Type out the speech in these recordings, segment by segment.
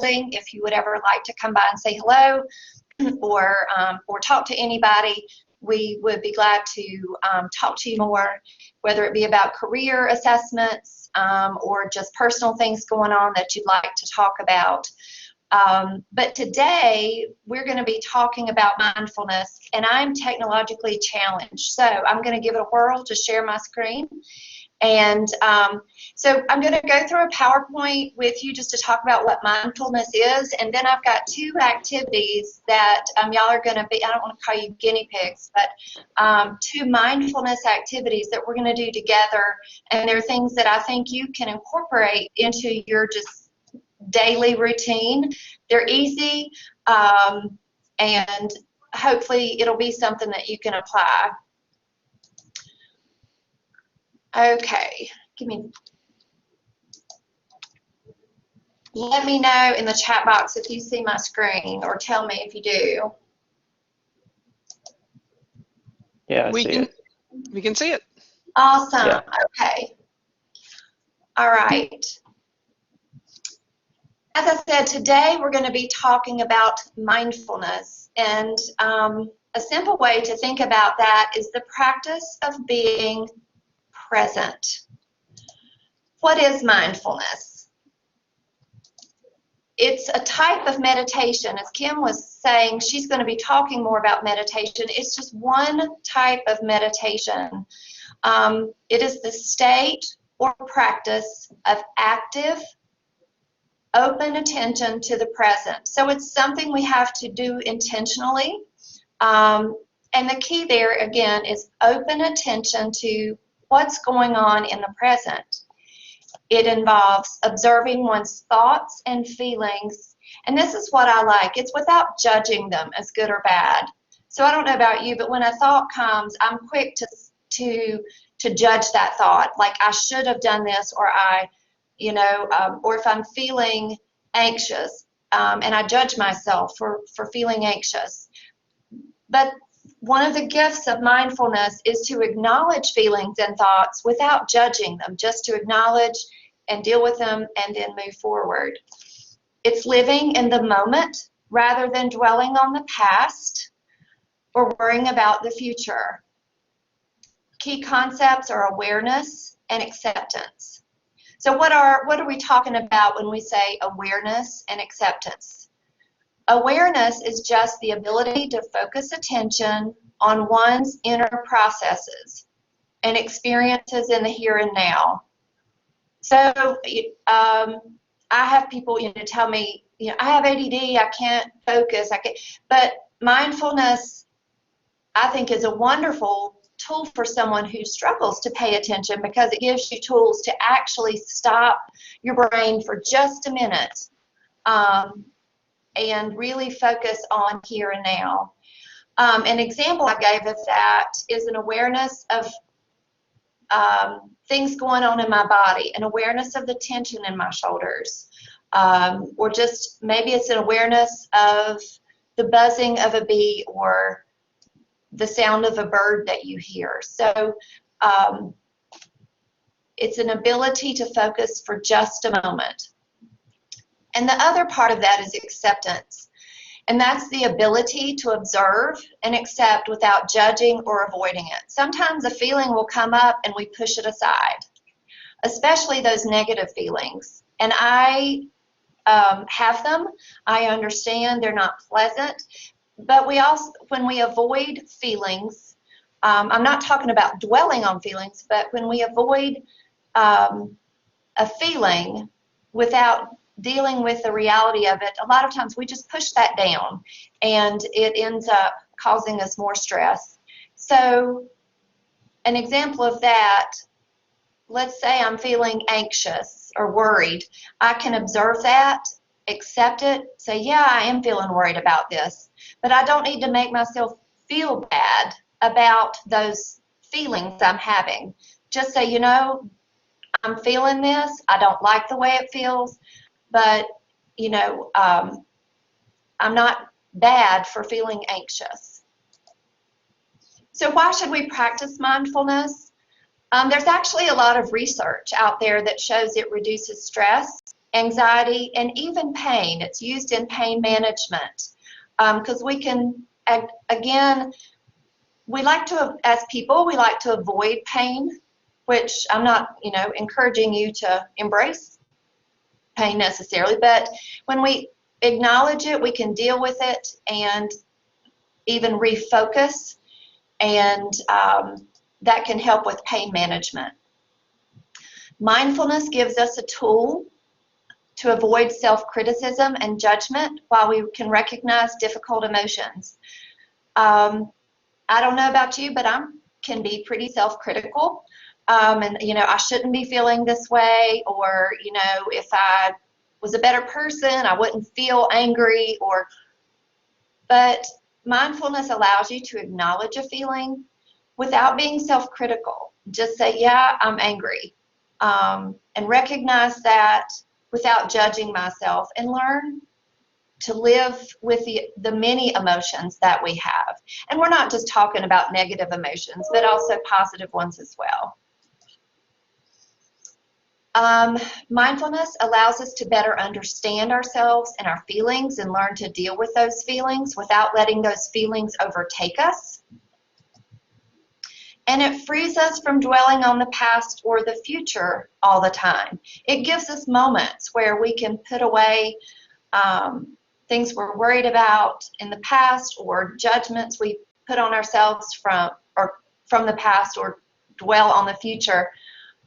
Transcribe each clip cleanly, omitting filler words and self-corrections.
building. If you would ever like to come by and say hello or talk to anybody, we would be glad to talk to you more, whether it be about career assessments or just personal things going on that you'd like to talk about. But today we're going to be talking about mindfulness, and I'm technologically challenged, so I'm going to give it a whirl to share my screen. And so I'm going to go through a PowerPoint with you just to talk about what mindfulness is, and then I've got two activities that y'all are going to be, I don't want to call you guinea pigs, but two mindfulness activities that we're going to do together, and they're things that I think you can incorporate into your just daily routine. They're easy, and hopefully it'll be something that you can apply. Okay, let me know in the chat box if you see my screen, or tell me if you do. Yeah, we can see it. Awesome. Yeah. Okay. All right. As I said, today we're going to be talking about mindfulness, and a simple way to think about that is the practice of being present. What is mindfulness? It's a type of meditation. As Kim was saying, she's going to be talking more about meditation. It's just one type of meditation. It is the state or practice of active, open attention to the present. So it's something we have to do intentionally. And the key there, again, is open attention to what's going on in the present. It involves observing one's thoughts and feelings, and this is what I like. It's without judging them as good or bad. So I don't know about you, but when a thought comes, I'm quick to judge that thought, like I should have done this, or or if I'm feeling anxious, and I judge myself for feeling anxious. But one of the gifts of mindfulness is to acknowledge feelings and thoughts without judging them, just to acknowledge and deal with them and then move forward. It's living in the moment rather than dwelling on the past or worrying about the future. Key concepts are awareness and acceptance. So what are we talking about when we say awareness and acceptance? Awareness is just the ability to focus attention on one's inner processes and experiences in the here and now. So I have people, tell me, I have ADD, I can't focus, but mindfulness, I think, is a wonderful tool for someone who struggles to pay attention, because it gives you tools to actually stop your brain for just a minute and really focus on here and now. An example I gave of that is an awareness of things going on in my body, an awareness of the tension in my shoulders, or just maybe it's an awareness of the buzzing of a bee or the sound of a bird that you hear. So it's an ability to focus for just a moment. And the other part of that is acceptance. And that's the ability to observe and accept without judging or avoiding it. Sometimes a feeling will come up and we push it aside, especially those negative feelings. And I have them. I understand they're not pleasant. But we also, when we avoid feelings, I'm not talking about dwelling on feelings, but when we avoid a feeling without dealing with the reality of it, a lot of times we just push that down and it ends up causing us more stress. So an example of that, let's say I'm feeling anxious or worried. I can observe that, accept it, say, yeah, I am feeling worried about this, but I don't need to make myself feel bad about those feelings I'm having. Just say, I'm feeling this. I don't like the way it feels, but, I'm not bad for feeling anxious. So why should we practice mindfulness? There's actually a lot of research out there that shows it reduces stress, anxiety, and even pain. It's used in pain management because we can, again, we like to, as people, we like to avoid pain, which I'm not, encouraging you to embrace pain necessarily, but when we acknowledge it, we can deal with it and even refocus, and that can help with pain management. Mindfulness gives us a tool to avoid self-criticism and judgment while we can recognize difficult emotions. I don't know about you, but I can be pretty self-critical. And, I shouldn't be feeling this way, or, if I was a better person, I wouldn't feel angry, but mindfulness allows you to acknowledge a feeling without being self-critical. Just say, yeah, I'm angry, and recognize that without judging myself, and learn to live with the many emotions that we have. And we're not just talking about negative emotions, but also positive ones as well. Mindfulness allows us to better understand ourselves and our feelings and learn to deal with those feelings without letting those feelings overtake us. And it frees us from dwelling on the past or the future all the time. It gives us moments where we can put away things we're worried about in the past, or judgments we put on ourselves from the past, or dwell on the future,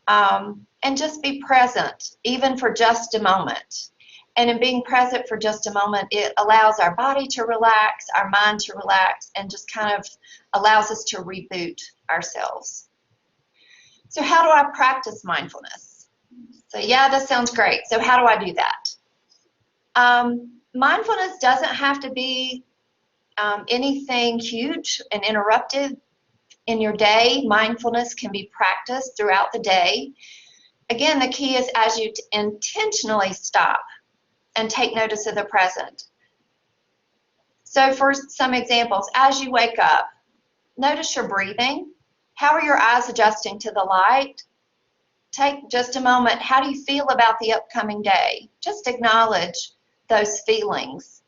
and just be present, even for just a moment. And in being present for just a moment, it allows our body to relax, our mind to relax, and just kind of allows us to reboot ourselves. So how do I practice mindfulness? So yeah, that sounds great. So how do I do that? Mindfulness doesn't have to be anything huge and interrupted in your day. Mindfulness can be practiced throughout the day. Again, the key is as you intentionally stop and take notice of the present. So for some examples, as you wake up, notice your breathing. How are your eyes adjusting to the light? Take just a moment. How do you feel about the upcoming day? Just acknowledge those feelings.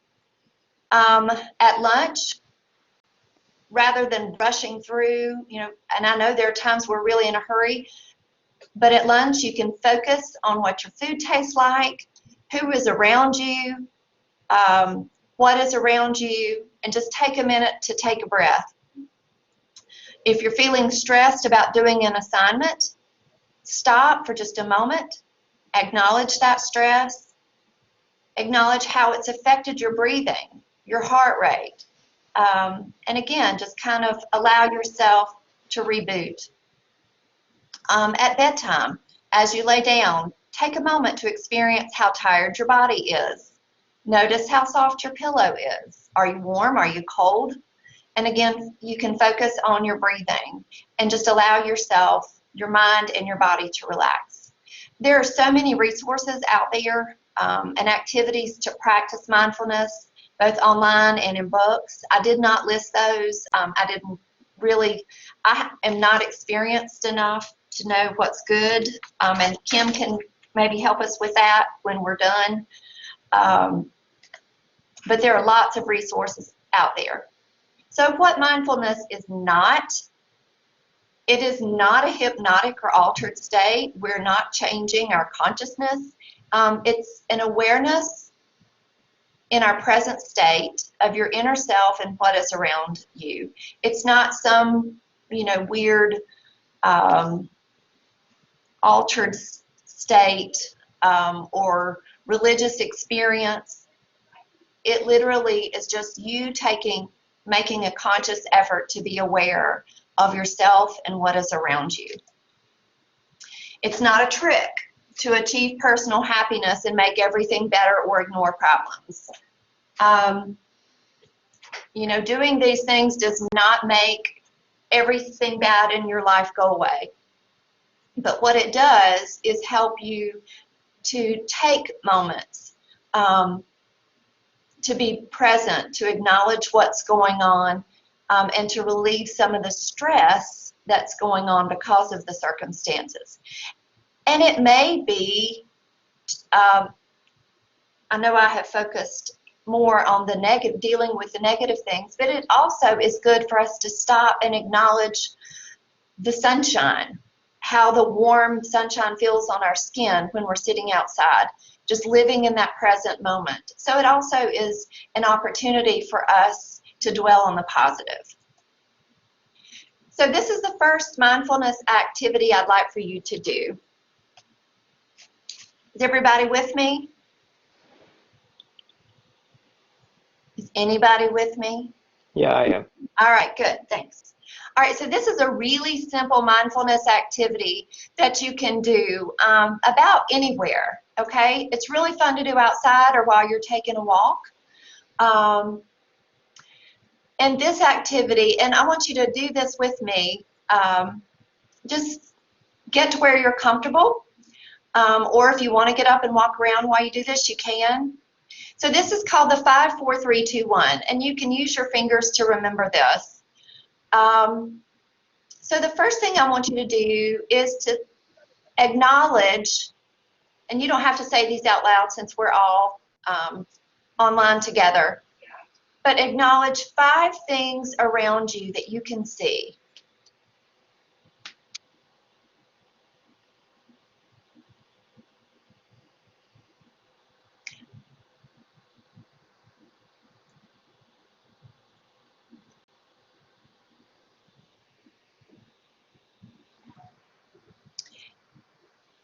At lunch, rather than rushing through, and I know there are times we're really in a hurry, but at lunch you can focus on what your food tastes like, who is around you, what is around you, and just take a minute to take a breath. If you're feeling stressed about doing an assignment, stop for just a moment, acknowledge that stress, acknowledge how it's affected your breathing, your heart rate, and again, just kind of allow yourself to reboot. At bedtime, as you lay down, take a moment to experience how tired your body is. Notice how soft your pillow is. Are you warm? Are you cold? And again, you can focus on your breathing and just allow yourself, your mind, and your body to relax. There are so many resources out there and activities to practice mindfulness, both online and in books. I did not list those. I am not experienced enough to know what's good, and Kim can maybe help us with that when we're done. But there are lots of resources out there. So what mindfulness is not, it is not a hypnotic or altered state. We're not changing our consciousness. It's an awareness in our present state of your inner self and what is around you. It's not some, weird altered state or religious experience. It literally is just you making a conscious effort to be aware of yourself and what is around you. It's not a trick to achieve personal happiness and make everything better or ignore problems. Doing these things does not make everything bad in your life go away. But what it does is help you to take moments to be present, to acknowledge what's going on, and to relieve some of the stress that's going on because of the circumstances. And it may be I know I have focused more on the negative, dealing with the negative things, but it also is good for us to stop and acknowledge the sunshine, how the warm sunshine feels on our skin when we're sitting outside, just living in that present moment. So it also is an opportunity for us to dwell on the positive. So this is the first mindfulness activity I'd like for you to do. Is everybody with me? Is anybody with me? Yeah, I am. All right, good, thanks. All right, so this is a really simple mindfulness activity that you can do about anywhere, okay? It's really fun to do outside or while you're taking a walk. And this activity, and I want you to do this with me, just get to where you're comfortable, or if you want to get up and walk around while you do this, you can. So this is called the 5, 4, 3, 2, 1, and you can use your fingers to remember this. So the first thing I want you to do is to acknowledge, and you don't have to say these out loud since we're all online together, but acknowledge 5 things around you that you can see.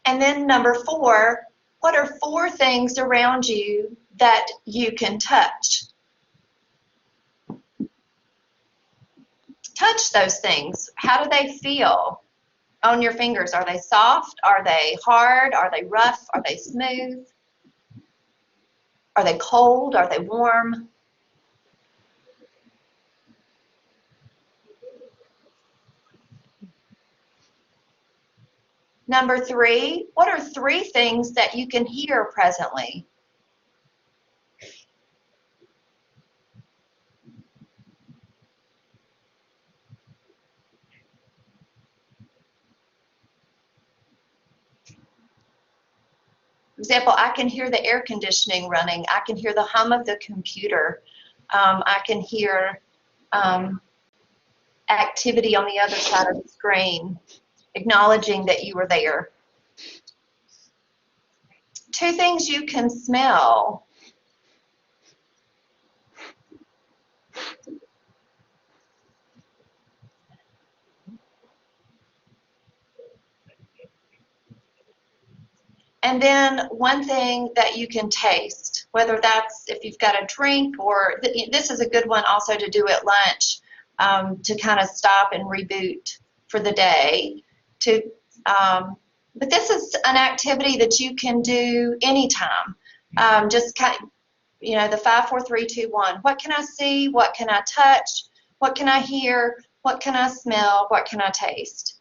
And then number 4, what are 4 things around you that you can touch? Touch those things. How do they feel on your fingers? Are they soft? Are they hard? Are they rough? Are they smooth? Are they cold? Are they warm? Number 3, what are 3 things that you can hear presently? For example, I can hear the air conditioning running. I can hear the hum of the computer. I can hear activity on the other side of the screen, acknowledging that you were there. 2 things you can smell. And then 1 thing that you can taste, whether that's if you've got a drink, or this is a good one also to do at lunch, to kind of stop and reboot for the day. But this is an activity that you can do anytime. Just kind of, you know, the 5, 4, 3, 2, 1. What can I see? What can I touch? What can I hear? What can I smell? What can I taste?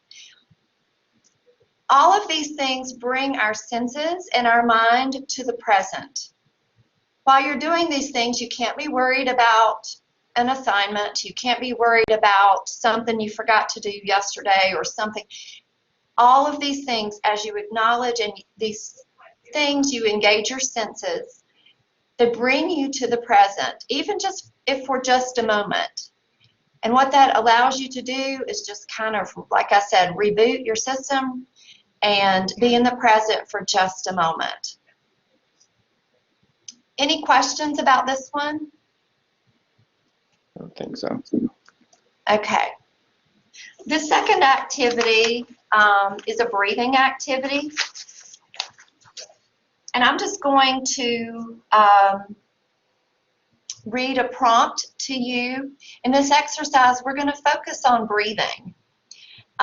All of these things bring our senses and our mind to the present. While you're doing these things, you can't be worried about an assignment. You can't be worried about something you forgot to do yesterday or something. All of these things, as you acknowledge and these things, you engage your senses that bring you to the present, even just if for just a moment. And what that allows you to do is just kind of, like I said, reboot your system and be in the present for just a moment. Any questions about this one? I don't think so. Okay. The second activity is a breathing activity. And I'm just going to read a prompt to you. In this exercise, we're going to focus on breathing.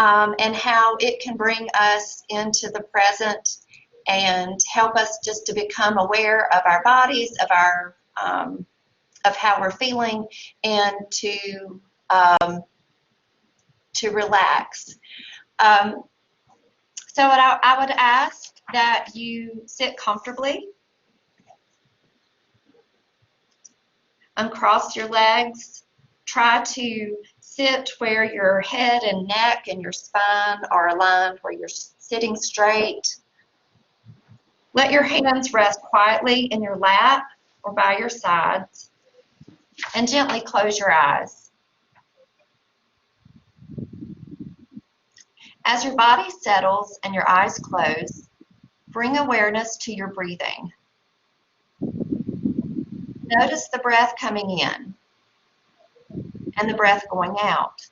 And how it can bring us into the present and help us just to become aware of our bodies, of our of how we're feeling, and to relax. So I would ask that you sit comfortably, uncross your legs, try to sit where your head and neck and your spine are aligned, where you're sitting straight. Let your hands rest quietly in your lap or by your sides, and gently close your eyes. As your body settles and your eyes close, bring awareness to your breathing. Notice the breath coming in and the breath going out.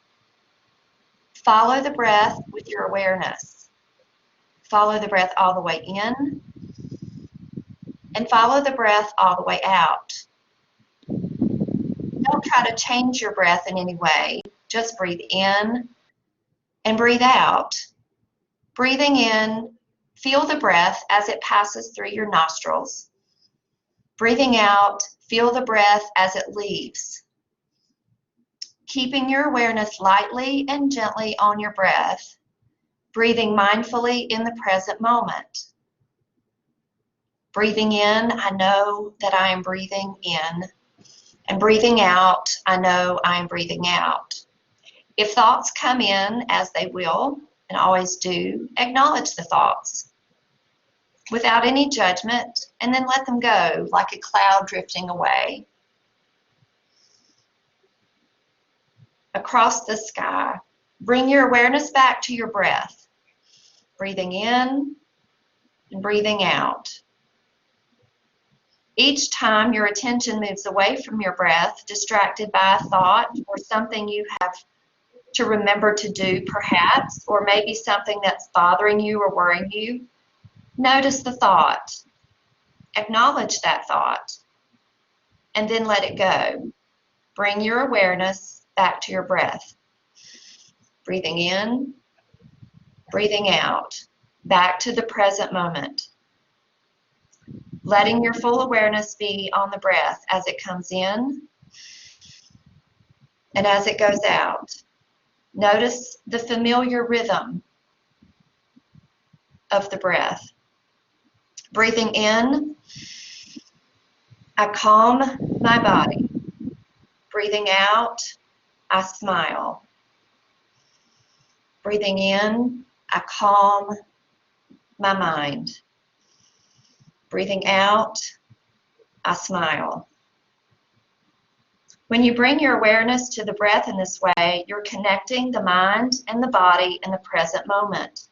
Follow the breath with your awareness. Follow the breath all the way in and follow the breath all the way out. Don't try to change your breath in any way. Just breathe in and breathe out. Breathing in, feel the breath as it passes through your nostrils. Breathing out, feel the breath as it leaves. Keeping your awareness lightly and gently on your breath, breathing mindfully in the present moment. Breathing in, I know that I am breathing in, and breathing out, I know I am breathing out. If thoughts come in, as they will and always do, acknowledge the thoughts without any judgment, and then let them go like a cloud drifting away across the sky. Bring your awareness back to your breath, breathing in and breathing out. Each time your attention moves away from your breath, distracted by a thought or something you have to remember to do perhaps, or maybe something that's bothering you or worrying you, notice the thought, acknowledge that thought, and then let it go. Bring your awareness back to your breath. Breathing in, breathing out, back to the present moment. Letting your full awareness be on the breath as it comes in and as it goes out. Notice the familiar rhythm of the breath. Breathing in, I calm my body. Breathing out, I smile. Breathing in, I calm my mind. Breathing out, I smile. When you bring your awareness to the breath in this way, you're connecting the mind and the body in the present moment.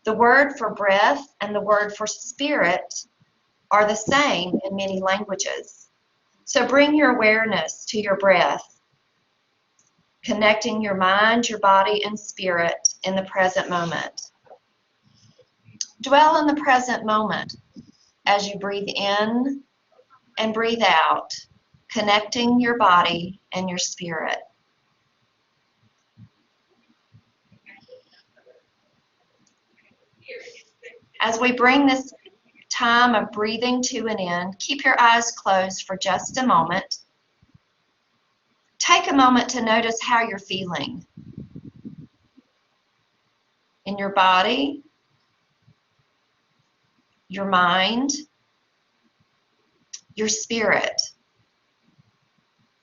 The word for breath and the word for spirit are the same in many languages. So bring your awareness to your breath, connecting your mind, your body, and spirit in the present moment. Dwell in the present moment as you breathe in and breathe out, connecting your body and your spirit. As we bring this time of breathing to an end, keep your eyes closed for just a moment. Take a moment to notice how you're feeling in your body, your mind, your spirit.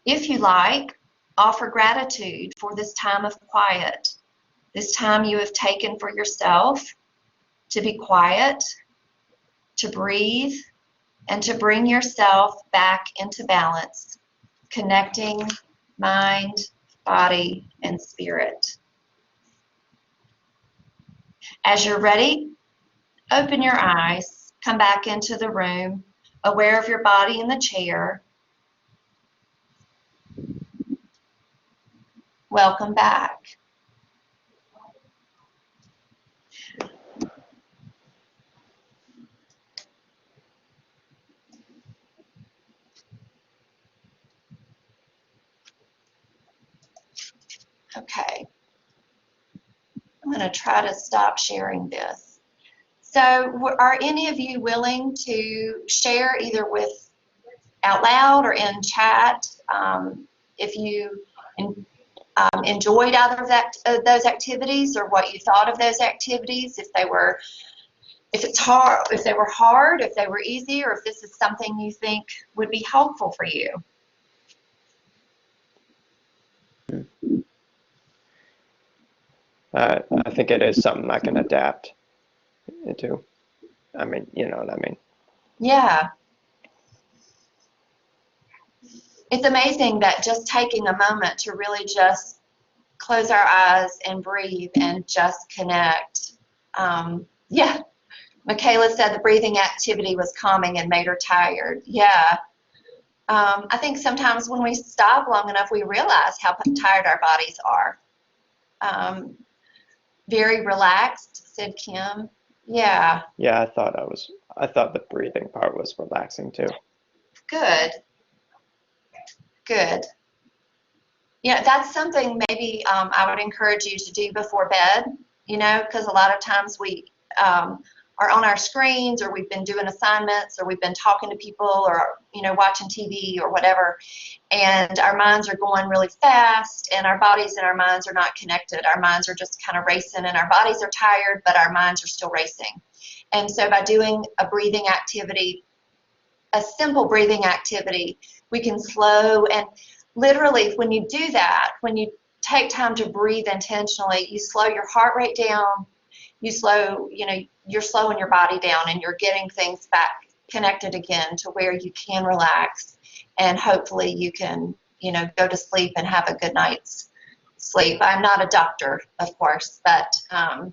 If you like, offer gratitude for this time of quiet, this time you have taken for yourself to be quiet, to breathe, and to bring yourself back into balance, connecting mind, body, and spirit. As you're ready, open your eyes, come back into the room, aware of your body in the chair. Welcome back. Okay. I'm going to try to stop sharing this. So are any of you willing to share either with out loud or in chat if you enjoyed either of those activities, or what you thought of those activities, if they were hard, if they were easy, or if this is something you think would be helpful for you? I think it is something I can adapt into. I mean, you know what I mean. Yeah. It's amazing that just taking a moment to really just close our eyes and breathe and just connect. Yeah. Michaela said the breathing activity was calming and made her tired. Yeah. I think sometimes when we stop long enough, we realize how tired our bodies are. Very relaxed, said Kim. Yeah. Yeah, I thought the breathing part was relaxing too. Good. Good. Yeah, that's something maybe I would encourage you to do before bed, because a lot of times we are on our screens, or we've been doing assignments, or we've been talking to people, or, watching TV or whatever, and our minds are going really fast, and our bodies and our minds are not connected. Our minds are just kind of racing, and our bodies are tired, but our minds are still racing. And so by doing a breathing activity, a simple breathing activity, we can slow, and literally when you do that, when you take time to breathe intentionally, you slow your heart rate down, you're slowing your body down, and you're getting things back connected again to where you can relax, and hopefully you can, go to sleep and have a good night's sleep. I'm not a doctor, of course, but I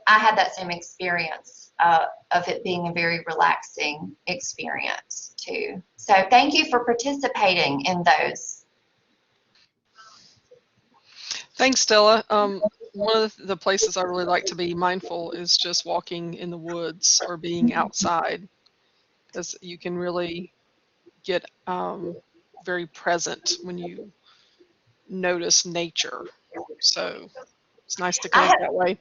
had that same experience of it being a very relaxing experience too. So thank you for participating in those. Thanks, Stella. One of the places I really like to be mindful is just walking in the woods or being outside, because you can really get very present when you notice nature. So it's nice to connect that way.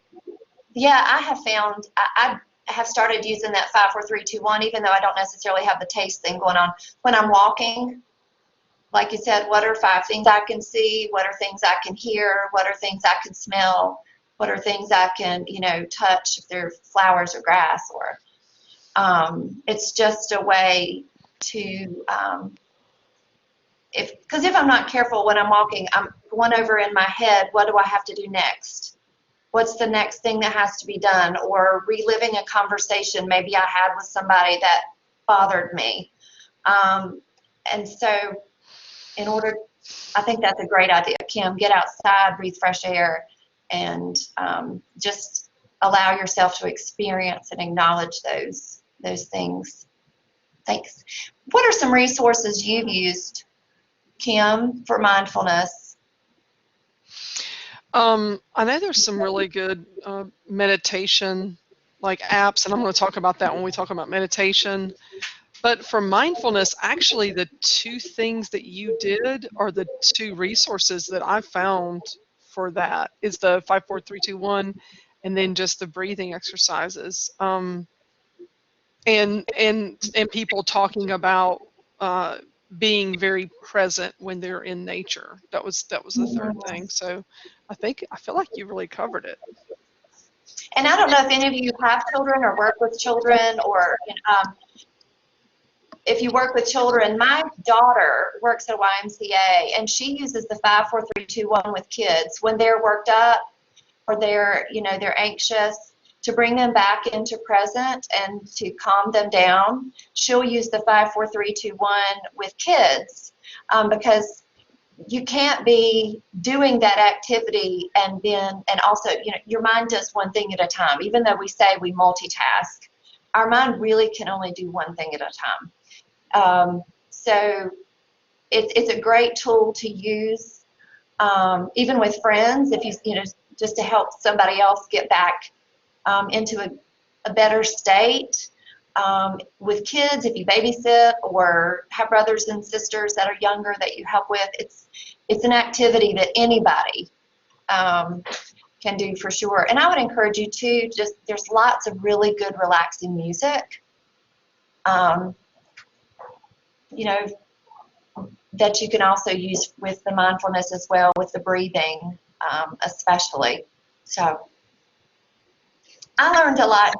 Yeah, I have found I have started using that 5, 4, 3, 2, 1, even though I don't necessarily have the taste thing going on. When I'm walking, like you said, what are 5 things I can see? What are things I can hear? What are things I can smell? What are things I can, touch, if they're flowers or grass? Or it's just a way to, because if I'm not careful when I'm walking, I'm going over in my head, what do I have to do next? What's the next thing that has to be done? Or reliving a conversation maybe I had with somebody that bothered me. And so I think that's a great idea, Kim. Get outside, breathe fresh air, and just allow yourself to experience and acknowledge those things. Thanks. What are some resources you've used, Kim, for mindfulness? I know there's some really good meditation apps, and I'm going to talk about that when we talk about meditation. But for mindfulness, actually, the 2 things that you did are the 2 resources that I found for that, is the 5, 4, 3, 2, 1, and then just the breathing exercises. And people talking about being very present when they're in nature. That was the 3rd thing. So I feel like you really covered it. And I don't know if any of you have children or work with children, or if you work with children. My daughter works at a YMCA, and she uses the 5, 4, 3, 2, 1 with kids when they're worked up or they're anxious, to bring them back into present and to calm them down. She'll use the 5, 4, 3, 2, 1 with kids, because you can't be doing that activity and also, your mind does one thing at a time. Even though we say we multitask, our mind really can only do one thing at a time. So it's a great tool to use, even with friends, if just to help somebody else get back into a better state. With kids, if you babysit or have brothers and sisters that are younger that you help with, it's an activity that anybody can do for sure. And I would encourage you to there's lots of really good relaxing music, that you can also use with the mindfulness as well, with the breathing, especially. So I learned a lot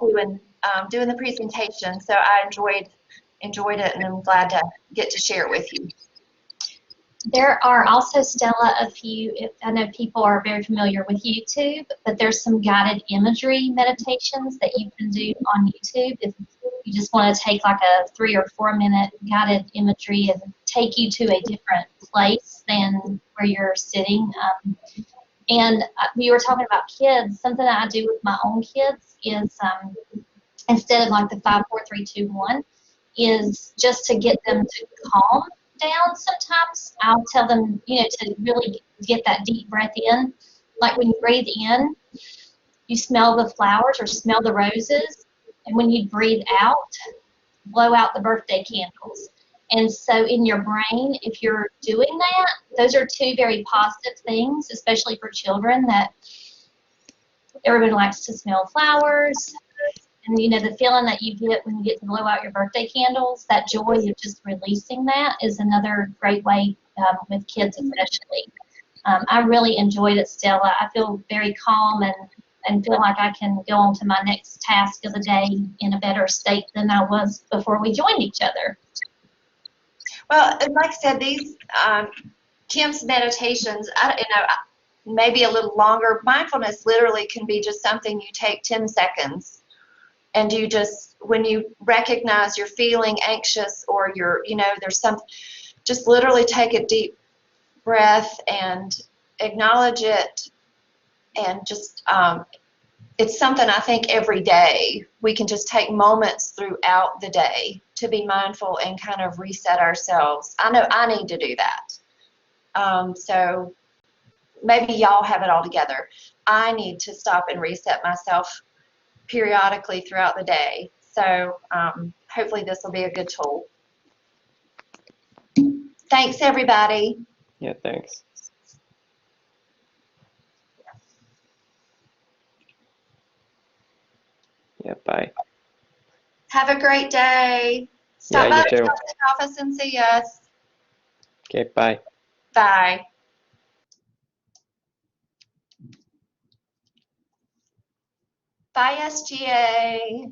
doing the presentation, so I enjoyed it, and I'm glad to get to share it with you. There are also, Stella, I know people are very familiar with YouTube, but there's some guided imagery meditations that you can do on YouTube. If You just want to take like a 3 or 4 minute guided imagery and take you to a different place than where you're sitting. And we were talking about kids. Something that I do with my own kids is instead of like the 5, 4, 3, 2, 1, is just to get them to calm down. Sometimes I'll tell them, to really get that deep breath in. Like when you breathe in, you smell the flowers or smell the roses, and when you breathe out, blow out the birthday candles. And so in your brain, if you're doing that, those are two very positive things, especially for children, that everybody likes to smell flowers. And the feeling that you get when you get to blow out your birthday candles, that joy of just releasing that is another great way with kids especially. I really enjoyed it, Stella. I feel very calm and feel like I can go on to my next task of the day in a better state than I was before we joined each other. Well, and like I said, these Kim's meditations, maybe a little longer. Mindfulness literally can be just something you take 10 seconds, and you just, when you recognize you're feeling anxious or there's something, just literally take a deep breath and acknowledge it, and just it's something I think every day we can just take moments throughout the day to be mindful and kind of reset ourselves. I know I need to do that. So maybe y'all have it all together. I need to stop and reset myself periodically throughout the day. So hopefully this will be a good tool. Thanks, everybody. Yeah, thanks. Yeah, bye. Have a great day. Stop Yeah, by you the too. office and see us. Okay, bye. Bye. Bye, SGA.